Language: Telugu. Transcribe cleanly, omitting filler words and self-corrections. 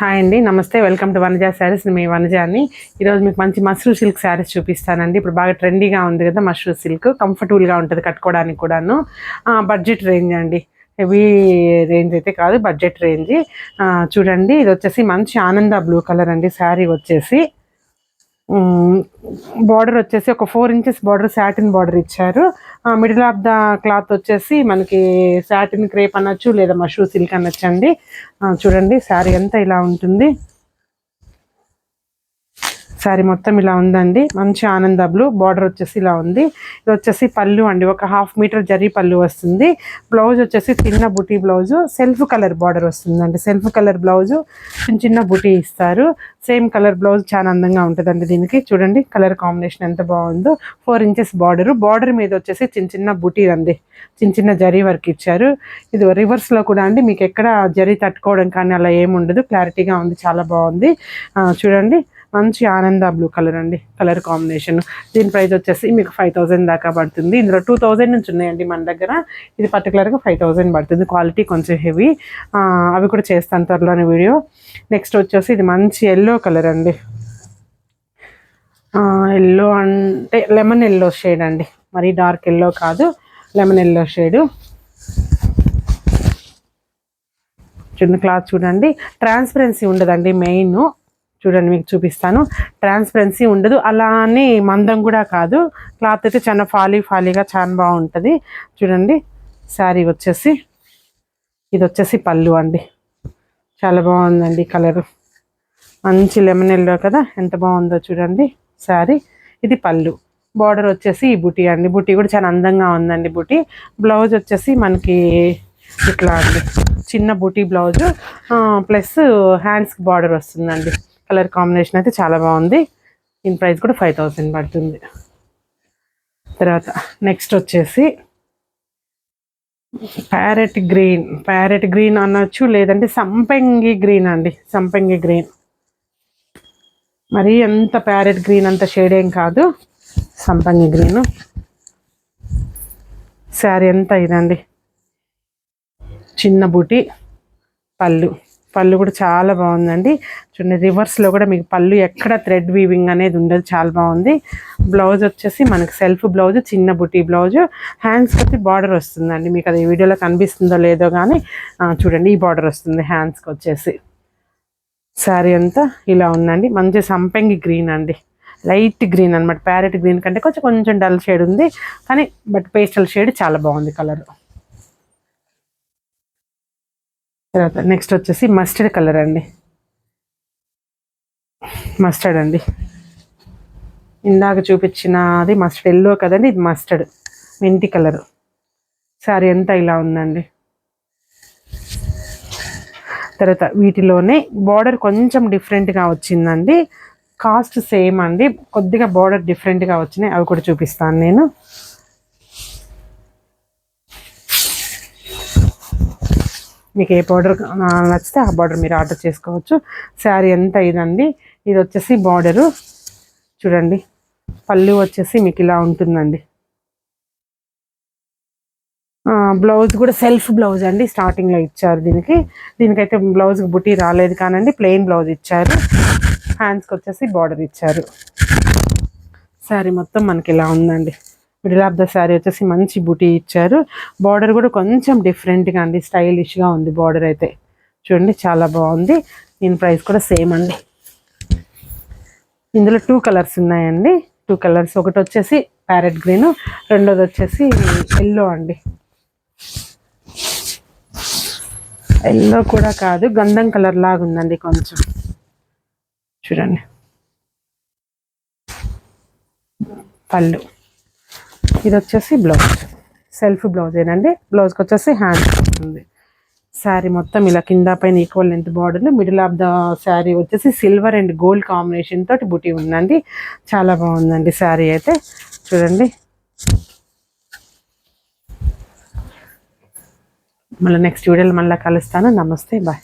హాయ్ అండి, నమస్తే. Welcome to Vanaja Sarees. మీ వనజాని ఈరోజు మీకు మంచి మష్రూ సిల్క్ శారీస్ చూపిస్తానండి. ఇప్పుడు బాగా ట్రెండీగా ఉంది కదా మష్రూ సిల్క్. కంఫర్టబుల్గా ఉంటుంది కట్టుకోవడానికి కూడాను. బడ్జెట్ రేంజ్ అండి, హెవీ రేంజ్ అయితే కాదు, బడ్జెట్ రేంజ్. చూడండి, ఇది వచ్చేసి మంచి ఆనంద బ్లూ కలర్ అండి. శారీ వచ్చేసి బార్డర్ వచ్చేసి ఒక 4 ఇంచెస్ బార్డర్, సాటిన్ బార్డర్ ఇచ్చారు. మిడిల్ ఆఫ్ ద క్లాత్ వచ్చేసి మనకి సాటిన్ క్రేప్ అనొచ్చు, లేదా మష్రూ సిల్క్ అనొచ్చు అండి. చూడండి, శారీ అంతా ఇలా ఉంటుంది. శారీ మొత్తం ఇలా ఉందండి. మంచి ఆనంద బ్లూ, బార్డర్ వచ్చేసి ఇలా ఉంది. ఇది వచ్చేసి పళ్ళు అండి, ఒక 1/2 మీటర్ జరీ పళ్ళు వస్తుంది. బ్లౌజ్ వచ్చేసి చిన్న బుటీ బ్లౌజు, సెల్ఫ్ కలర్ బార్డర్ వస్తుందండి. సెల్ఫ్ కలర్ బ్లౌజు, చిన్న చిన్న బుటీ ఇస్తారు. సేమ్ కలర్ బ్లౌజ్ చాలా అందంగా ఉంటుందండి. దీనికి చూడండి కలర్ కాంబినేషన్ ఎంత బాగుందో. 4 ఇంచెస్ బార్డర్, బార్డర్ మీద వచ్చేసి చిన్న చిన్న బుటీ అండి, చిన్న చిన్న జరీ వర్క్ ఇచ్చారు. ఇది రివర్స్లో కూడా అండి, మీకు ఎక్కడ జరీ తట్టుకోవడం కానీ అలా ఏముండదు, క్లారిటీగా ఉంది, చాలా బాగుంది. చూడండి, మంచి ఆనంద బ్లూ కలర్ అండి, కలర్ కాంబినేషన్. దీని ప్రైస్ వచ్చేసి మీకు 5000 దాకా పడుతుంది. ఇందులో 2000 నుంచి ఉన్నాయండి మన దగ్గర. ఇది పర్టికులర్గా 5000 పడుతుంది. క్వాలిటీ కొంచెం హెవీ. అవి కూడా చేస్తాను త్వరలోనే వీడియో. నెక్స్ట్ వచ్చేసి ఇది మంచి ఎల్లో కలర్ అండి. ఎల్లో అంటే లెమన్ ఎల్లో షేడ్ అండి, మరీ డార్క్ ఎల్లో కాదు, లెమన్ ఎల్లో షేడు. చిన్న క్లాత్ చూడండి, ట్రాన్స్పరెన్సీ ఉండదండి. మెయిన్ చూడండి, మీకు చూపిస్తాను. ట్రాన్స్పరెన్సీ ఉండదు, అలా అని మందం కూడా కాదు. క్లాత్ అయితే చాలా ఫాలీగా చాలా బాగుంటుంది. చూడండి, శారీ వచ్చేసి ఇది వచ్చేసి పళ్ళు అండి. చాలా బాగుందండి కలరు, మంచి లెమన్ ఎల్లో కదా, ఎంత బాగుందో చూడండి శారీ. ఇది పళ్ళు. బార్డర్ వచ్చేసి ఈ బుటీ అండి, బుటీ కూడా చాలా అందంగా ఉందండి బుటీ. బ్లౌజ్ వచ్చేసి మనకి ఇట్లా అండి, చిన్న బుటీ బ్లౌజు ప్లస్ హ్యాండ్స్కి బార్డర్ వస్తుందండి. కలర్ కాంబినేషన్ అయితే చాలా బాగుంది. దీని ప్రైస్ కూడా 5000 పడుతుంది. తర్వాత నెక్స్ట్ వచ్చేసి ప్యారెట్ గ్రీన్ అనొచ్చు, లేదంటే సంపంగి గ్రీన్ అండి. సంపంగి గ్రీన్ మరి అంత ప్యారెట్ గ్రీన్ అంత షేడ్ ఏం కాదు, సంపంగి గ్రీన్. శారీ అంతా ఇదండి, చిన్న బూటీ. పళ్ళు కూడా చాలా బాగుందండి. చూడండి, రివర్స్లో కూడా మీకు పళ్ళు ఎక్కడ థ్రెడ్ వీవింగ్ అనేది ఉండదు, చాలా బాగుంది. బ్లౌజ్ వచ్చేసి మనకి సెల్ఫ్ బ్లౌజ్, చిన్న బుటీ బ్లౌజు. హ్యాండ్స్కి వచ్చి బార్డర్ వస్తుందండి. మీకు అది వీడియోలో కనిపిస్తుందో లేదో కానీ చూడండి, ఈ బార్డర్ వస్తుంది హ్యాండ్స్కి వచ్చేసి. శారీ అంతా ఇలా ఉందండి. మంచి సంపంగి గ్రీన్ అండి, లైట్ గ్రీన్ అనమాట. ప్యారెట్ గ్రీన్ కంటే కొంచెం డల్ షేడ్ ఉంది, కానీ బట్ పేస్టల్ షేడ్ చాలా బాగుంది కలర్. తర్వాత నెక్స్ట్ వచ్చేసి మస్టర్డ్ కలర్ అండి. మస్టర్డ్ అండి, ఇందాక చూపించినది మస్టర్డ్ ఎల్లో కదండి, ఇది మస్టర్డ్ మెంతి కలర్. శారీ అంతా ఇలా ఉందండి. తర్వాత వీటిలోనే బార్డర్ కొంచెం డిఫరెంట్గా వచ్చిందండి. కాస్ట్ సేమ్ అండి, కొద్దిగా బార్డర్ డిఫరెంట్గా వచ్చినాయి, అవి కూడా చూపిస్తాను నేను. మీకు ఏ బార్డర్ నచ్చితే ఆ బార్డర్ మీరు ఆర్డర్ చేసుకోవచ్చు. శారీ అంతా ఇదండి. ఇది వచ్చేసి బార్డరు చూడండి. పళ్ళు వచ్చేసి మీకు ఇలా ఉంటుందండి. బ్లౌజ్ కూడా సెల్ఫ్ బ్లౌజ్ అండి, స్టార్టింగ్లో ఇచ్చారు. దీనికైతే బ్లౌజ్కి బుటీ రాలేదు కానండి, ప్లెయిన్ బ్లౌజ్ ఇచ్చారు. హ్యాండ్స్కి వచ్చేసి బార్డర్ ఇచ్చారు. శారీ మొత్తం మనకి ఇలా ఉందండి. మిడిల్ ఆఫ్ ద శారీ వచ్చేసి మంచి బుటీ ఇచ్చారు. బార్డర్ కూడా కొంచెం డిఫరెంట్గా అండి, స్టైలిష్గా ఉంది బార్డర్ అయితే. చూడండి, చాలా బాగుంది. దీని ప్రైస్ కూడా సేమ్ అండి. ఇందులో 2 కలర్స్ ఉన్నాయండి. 2 కలర్స్, ఒకటి వచ్చేసి ప్యారెట్ గ్రీన్, రెండోది వచ్చేసి ఎల్లో అండి. ఎల్లో కూడా కాదు, గంధం కలర్ లాగా ఉందండి కొంచెం. చూడండి, పళ్ళు. ఇది వచ్చేసి బ్లౌజ్, సెల్ఫ్ బ్లౌజ్ ఏనండి. బ్లౌజ్కి వచ్చేసి హ్యాండ్ వస్తుంది. శారీ మొత్తం ఇలా కింద పైన equal length border. Middle of the sari వచ్చేసి సిల్వర్ అండ్ గోల్డ్ కాంబినేషన్ తోటి బుటీ ఉందండి. చాలా బాగుందండి శారీ అయితే. చూడండి, మళ్ళీ నెక్స్ట్ వీడియోలో మళ్ళీ కలుస్తాను. నమస్తే, బాయ్.